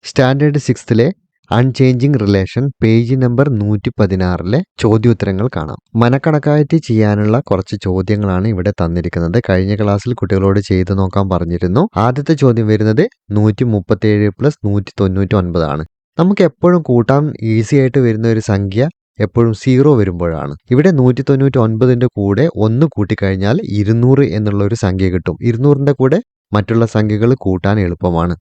Standard 6ലെ unchanging relation page number 116ലെ ചോദ്യോത്തരങ്ങൾ കാണാം. മനക്കണക്കായിട്ട് ചെയ്യാനുള്ള കുറച്ച് ചോദ്യങ്ങളാണ് ഇവിടെ തന്നിരിക്കുന്നത്. കഴിഞ്ഞ ക്ലാസ്സിൽ കുട്ടികളോട് ചെയ്തു നോക്കാൻ പറഞ്ഞിരുന്നു. ആദ്യത്തെ ചോദ്യം വരുന്നത് 137 പ്ലസ് 199 ആണ്. നമുക്ക് എപ്പോഴും കൂട്ടാൻ ഈസി ആയിട്ട് വരുന്ന ഒരു സംഖ്യ എപ്പോഴും 0 വരുമ്പോഴാണ്. ഇവിടെ 199ന്റെ കൂടെ 1 കൂട്ടിക്കഴിഞ്ഞാൽ 200 എന്നുള്ള ഒരു സംഖ്യ കിട്ടും. 200ന്റെ കൂടെ മറ്റുള്ള സംഖ്യകൾ കൂട്ടാൻ എളുപ്പമാണ്.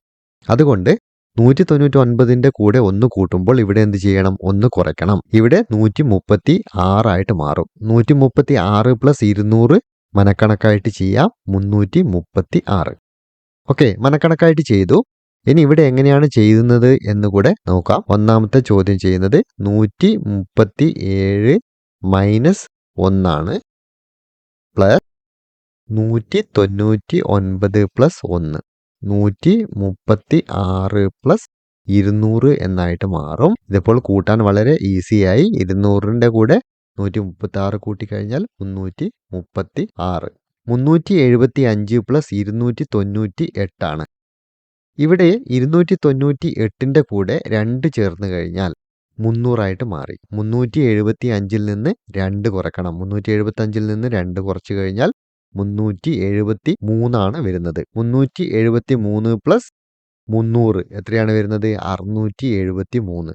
അതുകൊണ്ട് 199ന്റെ കൂടെ 1 കൂട്ടുമ്പോൾ ഇവിടെ എന്ത് ചെയ്യണം? 1 കുറയ്ക്കണം. ഇവിടെ 136 ആയിട്ട് മാറും. 136 പ്ലസ് 200 മനക്കണക്കായിട്ട് ചെയ്യാം. 336. ഓക്കെ, മനക്കണക്കായിട്ട് ചെയ്തു. ഇനി ഇവിടെ എങ്ങനെയാണ് ചെയ്യുന്നത് എന്ന് കൂടെ നോക്കാം. ഒന്നാമത്തെ ചോദ്യം ചെയ്യുന്നത് 137 മൈനസ് 1 ആണ്, പ്ലസ് 199 പ്ലസ് 1, 136 പ്ലസ് 200 എന്നായിട്ട് മാറും. ഇതിപ്പോൾ കൂട്ടാൻ വളരെ ഈസിയായി. 200ന്റെ കൂടെ 136 കൂട്ടിക്കഴിഞ്ഞാൽ 336. 375 പ്ലസ് 298 ആണ്. ഇവിടെ 298ന്റെ കൂടെ 2 ചേർന്ന് കഴിഞ്ഞാൽ 300 മാറി. 375ൽ നിന്ന് 2 കുറയ്ക്കണം. 375ൽ നിന്ന് 2 കുറച്ച് കഴിഞ്ഞാൽ 373 ആണ് വരുന്നത്. 373 പ്ലസ് 300 എത്രയാണ് വരുന്നത്? 673.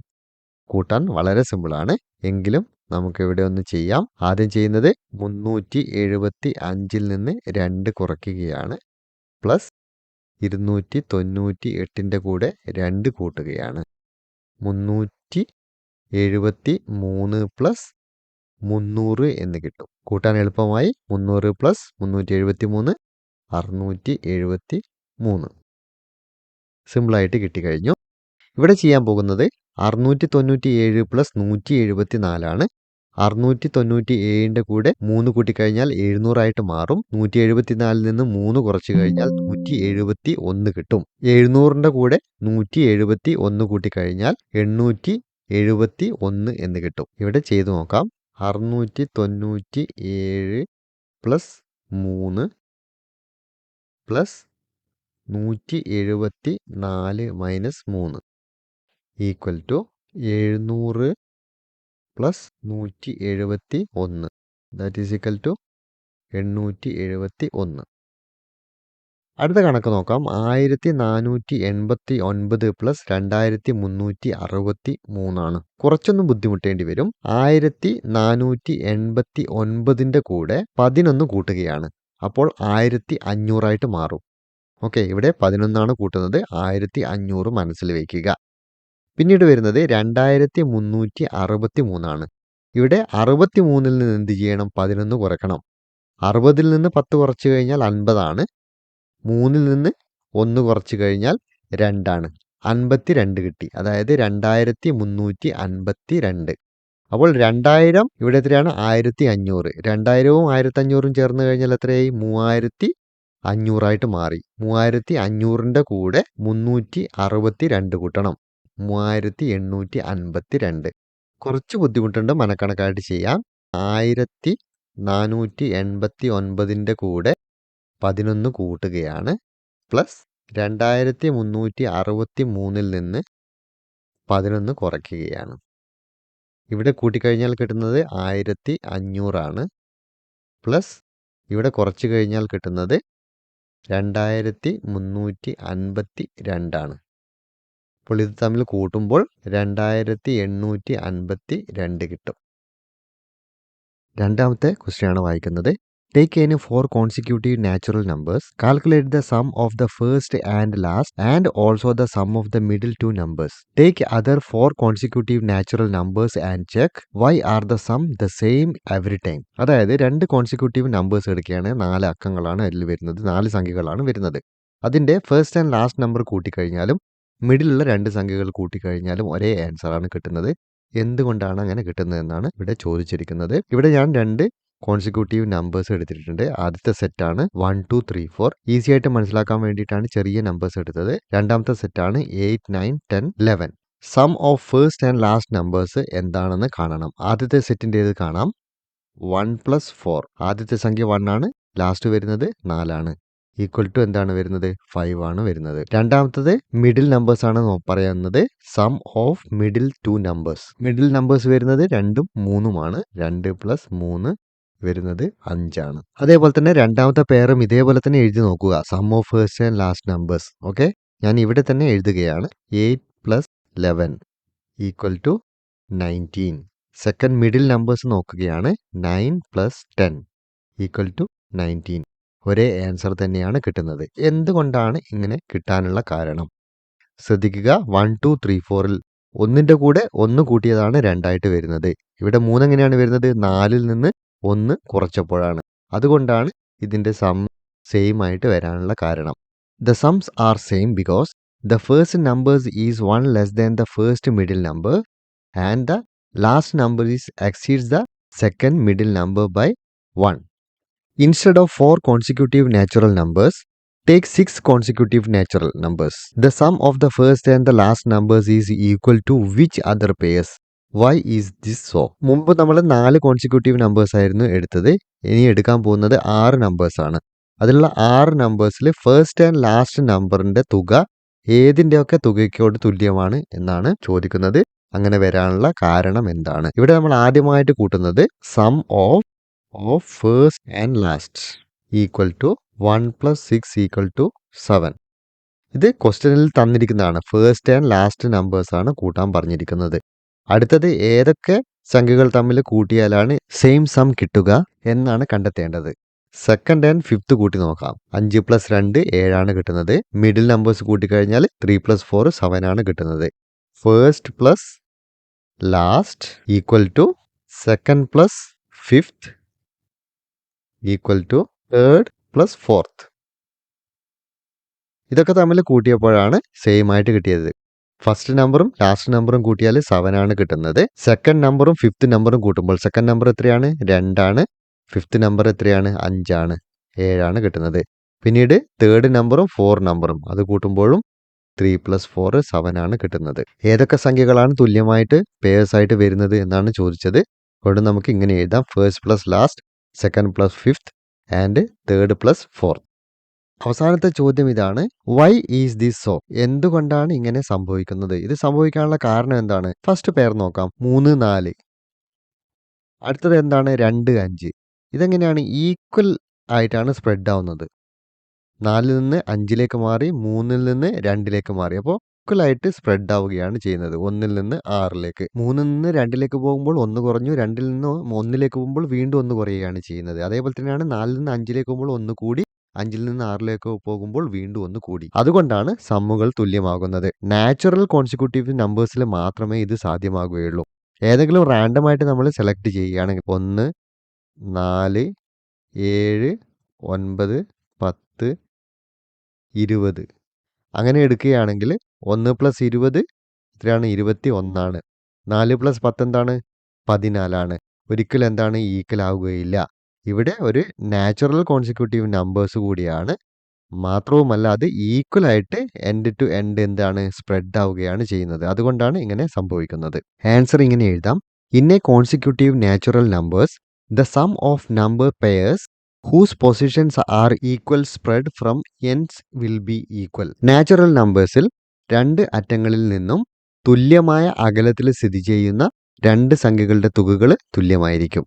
കൂട്ടാൻ വളരെ സിമ്പിളാണ്. എങ്കിലും നമുക്ക് ഇവിടെ ഒന്ന് ചെയ്യാം. ആദ്യം ചെയ്യുന്നത് 375ൽ നിന്ന് 2 കുറയ്ക്കുകയാണ്, പ്ലസ് 298ന്റെ കൂടെ 2 കൂട്ടുകയാണ്. 373 പ്ലസ് 300 എന്ന് കിട്ടും. കൂട്ടാൻ എളുപ്പമായി. 300 പ്ലസ് 373 673. സിമ്പിളായിട്ട് കിട്ടിക്കഴിഞ്ഞു. ഇവിടെ ചെയ്യാൻ പോകുന്നത് 697 പ്ലസ് 174 ആണ്. 697ന്റെ കൂടെ 3 കൂട്ടിക്കഴിഞ്ഞാൽ 700 ആയിട്ട് മാറും. 174ൽ നിന്ന് 3 കുറച്ച് കഴിഞ്ഞാൽ 171 കിട്ടും. 700ന്റെ കൂടെ 171 കൂട്ടിക്കഴിഞ്ഞാൽ 871 എന്ന് കിട്ടും. ഇവിടെ ചെയ്തു നോക്കാം. 697 plus 3 plus 174 minus 3 equal to 700 plus 171. That is equal to 871. അടുത്ത കണക്ക് നോക്കാം. 1489 പ്ലസ് 2363 ആണ്. കുറച്ചൊന്നും ബുദ്ധിമുട്ടേണ്ടി വരും. 1489ന്റെ കൂടെ 11 കൂട്ടുകയാണ്. അപ്പോൾ 1500 ആയിട്ട് മാറും. ഓക്കെ, ഇവിടെ 11 കൂട്ടുന്നത്. 1500 മനസ്സിൽ വയ്ക്കുക. പിന്നീട് വരുന്നത് 2363 ആണ്. ഇവിടെ 63ൽ നിന്ന് എന്ത് ചെയ്യണം? 11 കുറയ്ക്കണം. 60ൽ നിന്ന് 10 കുറച്ച് കഴിഞ്ഞാൽ 50 ആണ്. 3ൽ നിന്ന് 1 കുറച്ച് കഴിഞ്ഞാൽ 2 ആണ്. 52 കിട്ടി. അതായത് 2352. അപ്പോൾ 2000 ഇവിടെ എത്രയാണ്? 1500. 2000ഉം 1500ഉം ചേർന്ന് കഴിഞ്ഞാൽ എത്രയായി? 3500 ആയിട്ട് മാറി. 3500ന്റെ കൂടെ 362 കൂട്ടണം. 3852. കുറച്ച് ബുദ്ധിമുട്ടുണ്ട്, മനക്കണക്കായിട്ട് ചെയ്യാം. 1489ന്റെ കൂടെ 11 കൂട്ടുകയാണ്, പ്ലസ് 2363ൽ നിന്ന് 11 കുറയ്ക്കുകയാണ്. ഇവിടെ കൂട്ടിക്കഴിഞ്ഞാൽ കിട്ടുന്നത് 1500 ആണ്, പ്ലസ് ഇവിടെ കുറച്ച് കഴിഞ്ഞാൽ കിട്ടുന്നത് 2352 ആണ്. അപ്പോൾ ഇത് തമ്മിൽ കൂട്ടുമ്പോൾ 2852 കിട്ടും. രണ്ടാമത്തെ ക്വസ്റ്റ്യൻ ആണ് വായിക്കുന്നത്. Take any 4 consecutive natural numbers. Calculate the sum of the first and last and also the sum of the middle two numbers. Take other 4 consecutive natural numbers and check why are the sum the same every time. അതായത് 2 consecutive numbers എടുക്കുകയാണ്. 4 അക്കങ്ങളാണ് അതിൽ വരുന്നത്. 4 സംഖ്യകളാണ് വരുന്നത്. അതിൻ്റെ first and last number കൂട്ടിക്കഴിഞ്ഞാലും മിഡിലുള്ള 2 സംഖ്യകൾ കൂട്ടിക്കഴിഞ്ഞാലും ഒരേ answer ആണ് കിട്ടുന്നത്. എന്തുകൊണ്ടാണ് അങ്ങനെ കിട്ടുന്നതെന്നാണ് ഇവിടെ ചോദിച്ചിരിക്കുന്നത്. ഇവിടെ ഞാൻ 2 കോൺസിക്യൂട്ടീവ് നമ്പേഴ്സ് എടുത്തിട്ടുണ്ട്. ആദ്യത്തെ സെറ്റാണ് 1 2 3 4. ഈസി ആയിട്ട് മനസ്സിലാക്കാൻ വേണ്ടിയിട്ടാണ് ചെറിയ നമ്പേഴ്സ് എടുത്തത്. രണ്ടാമത്തെ സെറ്റാണ് 8 9 10 11. Sum of first and last numbers എന്താണെന്ന് കാണണം. ആദ്യത്തെ സെറ്റിൻ്റേത് കാണാം. 1 പ്ലസ് 4. ആദ്യത്തെ സംഖ്യ 1 ആണ്, ലാസ്റ്റ് വരുന്നത് 4 ആണ്. ഈക്വൽ ടു എന്താണ് വരുന്നത് 5 ആണ് വരുന്നത്. രണ്ടാമത്തത് മിഡിൽ നമ്പേഴ്സ് ആണ് പറയുന്നത്. Sum of middle 2 numbers. Middle numbers വരുന്നത് 2ഉം 3ഉമാണ്. 2 + 3 വരുന്നത് 5 ആണ്. അതേപോലെ തന്നെ രണ്ടാമത്തെ പെയറും ഇതേപോലെ തന്നെ എഴുതി നോക്കുക. Sum of first and last numbers. Okay, ഞാൻ ഇവിടെ തന്നെ എഴുതുകയാണ്. 8 + 11 equal to 19. Second middle numbers നോക്കുകയാണ്. 9 + 10 ഈക്വൽ ടു 19. ഒരേ ആൻസർ തന്നെയാണ് കിട്ടുന്നത്. എന്തുകൊണ്ടാണ് ഇങ്ങനെ കിട്ടാനുള്ള കാരണം? ശ്രദ്ധിക്കുക, 1 2 3 4ൽ ഒന്നിന്റെ കൂടെ 1 കൂട്ടിയതാണ് 2ആയിട്ട് വരുന്നത്. ഇവിടെ 3 എങ്ങനെയാണ് വരുന്നത്? 4ൽ നിന്ന് 1 കുറച്ചപ്പോഴാണ്. അതുകൊണ്ടാണ് ഇതിന്റെ സം സെയിം ആയിട്ട് വരാനുള്ള കാരണം. The sums are same because the first numbers is 1 less than the first middle number and the last number is exceeds the second middle number by 1. Instead of 4 consecutive natural numbers, take 6 consecutive natural numbers. The sum of the first and the last numbers is equal to which other pairs? Why is this so? മുമ്പ് നമ്മൾ 4 consecutive numbers ആയിരുന്നു എടുത്തത്. ഇനി എടുക്കാൻ പോകുന്നത് 6 numbers ആണ്. അതിലുള്ള 6 നമ്പേഴ്സിൽ first and last നമ്പറിന്റെ തുക ഏതിൻ്റെയൊക്കെ തുകയ്ക്കോട് തുല്യമാണ് എന്നാണ് ചോദിക്കുന്നത്. അങ്ങനെ വരാനുള്ള കാരണം എന്താണ്? ഇവിടെ നമ്മൾ ആദ്യമായിട്ട് കൂട്ടുന്നത് sum of first and last equal to 1 + 6 = 7. ഇത് ക്വസ്റ്റ്യനിൽ തന്നിരിക്കുന്നതാണ്. ഫസ്റ്റ് ആൻഡ് ലാസ്റ്റ് നമ്പേഴ്സ് ആണ് കൂട്ടാൻ പറഞ്ഞിരിക്കുന്നത്. അടുത്തത് ഏതൊക്കെ സംഖ്യകൾ തമ്മിൽ കൂട്ടിയാലാണ് സെയിം സം കിട്ടുക എന്നാണ് കണ്ടെത്തേണ്ടത്. സെക്കൻഡ് ആൻഡ് ഫിഫ്ത്ത് കൂട്ടി നോക്കാം. 5 + 2 7 ആണ് കിട്ടുന്നത്. മിഡിൽ നമ്പേഴ്സ് കൂട്ടിക്കഴിഞ്ഞാൽ 3 + 4 7 ആണ് കിട്ടുന്നത്. First plus last equal to second plus fifth equal to third plus fourth. ഇതൊക്കെ തമ്മിൽ കൂട്ടിയപ്പോഴാണ് സെയിം ആയിട്ട് കിട്ടിയത്. ഫസ്റ്റ് നമ്പറും ലാസ്റ്റ് നമ്പറും കൂട്ടിയാൽ 7 ആണ് കിട്ടുന്നത്. സെക്കൻഡ് നമ്പറും ഫിഫ്ത്ത് നമ്പറും കൂട്ടുമ്പോൾ സെക്കൻഡ് നമ്പർ എത്രയാണ്? 2 ആണ്. ഫിഫ്ത്ത് നമ്പർ എത്രയാണ്? 5 ആണ്. 7 ആണ് കിട്ടുന്നത്. പിന്നീട് തേർഡ് നമ്പറും 4 നമ്പറും അത് കൂട്ടുമ്പോഴും 3 + 4 7 ആണ് കിട്ടുന്നത്. ഏതൊക്കെ സംഖ്യകളാണ് തുല്യമായിട്ട് പേഴ്സ് ആയിട്ട് വരുന്നത് എന്നാണ് ചോദിച്ചത്. അതുകൊണ്ട് നമുക്ക് ഇങ്ങനെ എഴുതാം. First plus last, second plus fifth and third plus fourth. അവസാനത്തെ ചോദ്യം ഇതാണ്. Why is this so? എന്തുകൊണ്ടാണ് ഇങ്ങനെ സംഭവിക്കുന്നത്? ഇത് സംഭവിക്കാനുള്ള കാരണം എന്താണ്? ഫസ്റ്റ് പെയർ നോക്കാം. 3 4. അടുത്തത് എന്താണ്? 2 5. ഇതെങ്ങനെയാണ് ഈക്വൽ ആയിട്ടാണ് സ്പ്രെഡ് ആവുന്നത്. 4ൽ നിന്ന് 5ലേക്ക് മാറി, 3ൽ നിന്ന് 2ലേക്ക് മാറി. അപ്പോൾ ഈക്വൽ ആയിട്ട് സ്പ്രെഡ് ആവുകയാണ് ചെയ്യുന്നത്. 1ൽ നിന്ന് 6ലേക്ക്, 3ൽ നിന്ന് 2ലേക്ക് പോകുമ്പോൾ 1 കുറഞ്ഞു, 2ൽ നിന്ന് 1ലേക്ക് പോകുമ്പോൾ വീണ്ടും 1 കുറയുകയാണ് ചെയ്യുന്നത്. അതേപോലെ തന്നെയാണ് 4ൽ നിന്ന് 5ലേക്ക് പോകുമ്പോൾ 1 കൂടി, 5ൽ നിന്ന് 6ലേക്ക് പോകുമ്പോൾ വീണ്ടും 1 കൂടി. അതുകൊണ്ടാണ് സമ്മുകൾ തുല്യമാകുന്നത്. നാച്ചുറൽ കോൺസിക്യൂട്ടീവ് നമ്പേഴ്സിൽ മാത്രമേ ഇത് സാധ്യമാകുകയുള്ളൂ. ഏതെങ്കിലും റാൻഡം ആയിട്ട് നമ്മൾ സെലക്ട് ചെയ്യുകയാണെങ്കിൽ 1 4 7 9 10 20 അങ്ങനെ എടുക്കുകയാണെങ്കിൽ 1 + 20 എത്രയാണ്? 21 ആണ്. 4 + 10 എന്താണ്? 14 ആണ്. ഒരിക്കലും എന്താണ്? ഈക്വൽ ആവുകയില്ല. ഇവിടെ ഒരു നാച്ചുറൽ കോൺസിക്യൂട്ടീവ് നമ്പേഴ്സ് കൂടിയാണ്. മാത്രവുമല്ല അത് ഈക്വൽ ആയിട്ട് എൻഡ് ടു എൻഡ് എന്താണ്? സ്പ്രെഡ് ആവുകയാണ് ചെയ്യുന്നത്. അതുകൊണ്ടാണ് ഇങ്ങനെ സംഭവിക്കുന്നത്. ആൻസർ ഇങ്ങനെ എഴുതാം. In a consecutive natural numbers the sum of number pairs whose positions are equal spread from ends will be equal. Natural നമ്പേഴ്സിൽ 2 അറ്റങ്ങളിൽ നിന്നും തുല്യമായ അകലത്തിൽ സ്ഥിതി ചെയ്യുന്ന 2 സംഖ്യകളുടെ തുകകൾ തുല്യമായിരിക്കും.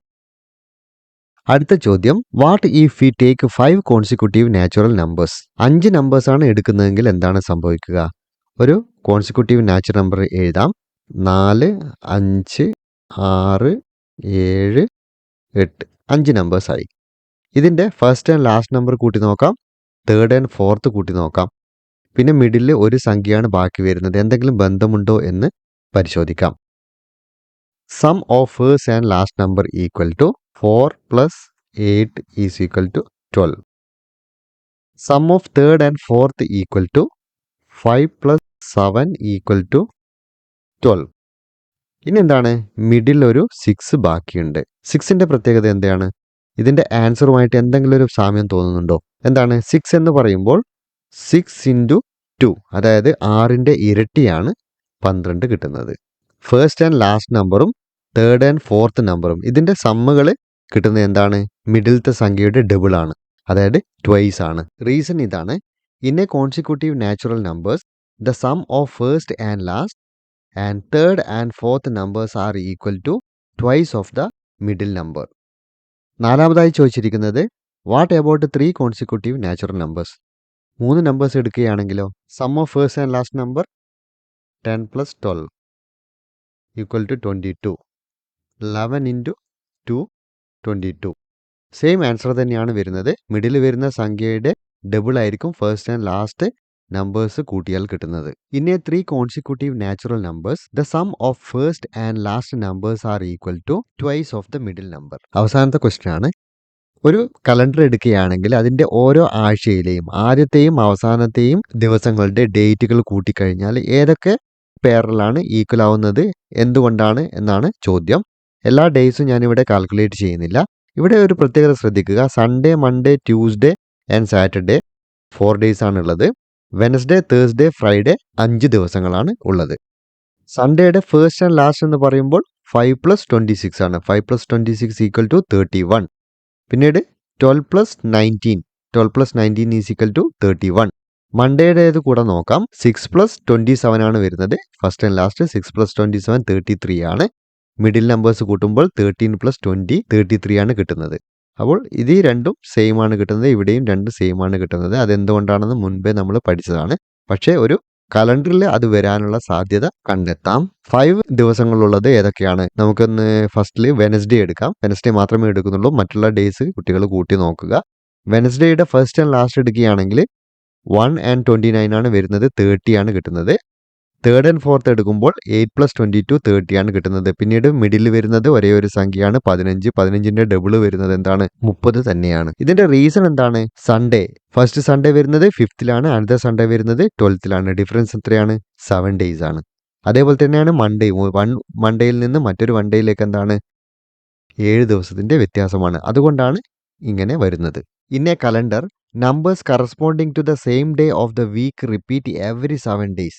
അടുത്ത ചോദ്യം. What if we take 5 consecutive natural numbers? 5 numbers ആണ് എടുക്കുന്നതെങ്കിൽ എന്താണ് സംഭവിക്കുക? ഒരു കോൺസിക്യൂട്ടീവ് നാച്ചുറൽ നമ്പർ എഴുതാം. 4 5 6 7 8 5 നമ്പേഴ്സായി. ഇതിൻ്റെ ഫസ്റ്റ് ആൻഡ് ലാസ്റ്റ് നമ്പർ കൂട്ടി നോക്കാം. തേർഡ് ആൻഡ് ഫോർത്ത് കൂട്ടി നോക്കാം. പിന്നെ മിഡിലിൽ ഒരു സംഖ്യയാണ് ബാക്കി വരുന്നത്. എന്തെങ്കിലും ബന്ധമുണ്ടോ എന്ന് പരിശോധിക്കാം. Sum of first and last number equal to 4 + 8 is equal to 12. Sum of third and fourth equal to 5 + 7 equal to 12. ഇനി എന്താണ്? മിഡിൽ ഒരു 6 ബാക്കിയുണ്ട്. 6ന്റെ പ്രത്യേകത എന്താണ്? ഇതിൻ്റെ ആൻസറുമായിട്ട് എന്തെങ്കിലും ഒരു സാമ്യം തോന്നുന്നുണ്ടോ? എന്താണ്? 6 എന്ന് പറയുമ്പോൾ 6 × 2, അതായത് 6ന്റെ ഇരട്ടിയാണ് 12 കിട്ടുന്നത്. ഫസ്റ്റ് ആൻഡ് ലാസ്റ്റ് നമ്പറും തേർഡ് ആൻഡ് ഫോർത്ത് നമ്പറും ഇതിൻ്റെ സമ്മുകൾ കിട്ടുന്നത് എന്താണ്? മിഡിലത്തെ സംഖ്യയുടെ ഡബിൾ ആണ്. അതായത് ട്വൈസ് ആണ്. റീസൺ ഇതാണ്, in a consecutive natural numbers the sum of first and last and third and fourth numbers are equal to twice of the middle number. നാലാമതായി ചോദിച്ചിരിക്കുന്നത് what about 3 consecutive natural numbers. 3 numbers എടുക്കുകയാണെങ്കിലോ, sum of first and last number 10 plus 12 equal to 22. 11 into 2 22. Same answer തന്നെയാണ് വരുന്നത്. Middle വരുന്ന സംഖ്യയുടെ double ആയിരിക്കും first and last numbers കൂട്ടിയാൽ കിട്ടുന്നത്. In a 3 consecutive natural numbers the sum of first and last numbers are equal to twice of the middle number. അവസാനത്തെ question ആണ്. ഒരു കലണ്ടർ എടുക്കുകയാണെങ്കിൽ അതിൻ്റെ ഓരോ ആഴ്ചയിലെയും ആദ്യത്തെയും അവസാനത്തെയും ദിവസങ്ങളുടെ ഡേറ്റുകൾ കൂട്ടിക്കഴിഞ്ഞാൽ ഏതൊക്കെ പേരിലാണ് ഈക്വൽ ആവുന്നത്, എന്തുകൊണ്ടാണ് എന്നാണ് ചോദ്യം. എല്ലാ ഡേയ്സും ഞാനിവിടെ കാൽക്കുലേറ്റ് ചെയ്യുന്നില്ല. ഇവിടെ ഒരു പ്രത്യേകത ശ്രദ്ധിക്കുക. Sunday, Monday, Tuesday and Saturday 4 days ആണുള്ളത്. വെനസ്ഡേ, തേഴ്സ്ഡേ, ഫ്രൈഡേ 5 ദിവസങ്ങളാണ് ഉള്ളത്. സൺഡേയുടെ ഫസ്റ്റ് ആൻഡ് ലാസ്റ്റ് എന്ന് പറയുമ്പോൾ 5 പ്ലസ് 26 ആണ്. 5 പ്ലസ് 26 ഈക്വൽ ടു 31. പിന്നീട് 12 പ്ലസ് 19 ഈസ് ഈക്വൽ ടു 31. മൺഡേയുടേത് കൂടെ നോക്കാം. 6 പ്ലസ് 27 ആണ് വരുന്നത്. ഫസ്റ്റ് ആൻഡ് ലാസ്റ്റ് 6 പ്ലസ് 27 33 ആണ്. മിഡിൽ നമ്പേഴ്സ് കൂട്ടുമ്പോൾ 13 പ്ലസ് 20 33 ആണ് കിട്ടുന്നത്. അപ്പോൾ ഇത് രണ്ടും സെയിം ആണ് കിട്ടുന്നത്. ഇവിടെയും രണ്ടും സെയിം ആണ് കിട്ടുന്നത്. അതെന്തുകൊണ്ടാണെന്ന് മുൻപേ നമ്മൾ പഠിച്ചതാണ്. പക്ഷേ ഒരു കലണ്ടറിൽ അത് വരാനുള്ള സാധ്യത കണ്ടെത്താം. 5 ദിവസങ്ങളുള്ളത് ഏതൊക്കെയാണ്? നമുക്കൊന്ന് ഫസ്റ്റിൽ വെനസ്ഡേ എടുക്കാം. വെനസ്ഡേ മാത്രമേ എടുക്കുന്നുള്ളൂ. മറ്റുള്ള ഡേയ്സ് കുട്ടികൾ കൂട്ടി നോക്കുക. വെനസ്ഡേയുടെ ഫസ്റ്റ് ആൻഡ് ലാസ്റ്റ് എടുക്കുകയാണെങ്കിൽ 1 and 29 ആണ് വരുന്നത്. 30 ആണ് കിട്ടുന്നത്. തേർഡ് ആൻഡ് ഫോർത്ത് എടുക്കുമ്പോൾ 8 പ്ലസ് 22 30 ആണ് കിട്ടുന്നത്. പിന്നീട് മിഡിൽ വരുന്നത് ഒരേ ഒരു സംഖ്യയാണ് 15. 15ന്റെ ഡബിൾ വരുന്നത് എന്താണ്? 30 തന്നെയാണ്. ഇതിന്റെ റീസൺ എന്താണ്? സൺഡേ, ഫസ്റ്റ് സൺഡേ വരുന്നത് 5th-ലാണ്, അടുത്ത സൺഡേ വരുന്നത് 12th-ലാണ്. ഡിഫറൻസ് എത്രയാണ്? 7 ഡേയ്സ് ആണ്. അതേപോലെ തന്നെയാണ് മൺഡേ. 1 മൺഡേയിൽ നിന്ന് മറ്റൊരു മൺഡേയിലേക്ക് എന്താണ്? 7 ദിവസത്തിന്റെ വ്യത്യാസമാണ്. അതുകൊണ്ടാണ് ഇങ്ങനെ വരുന്നത്. In A calendar numbers corresponding to the same day of the week repeat every 7 days.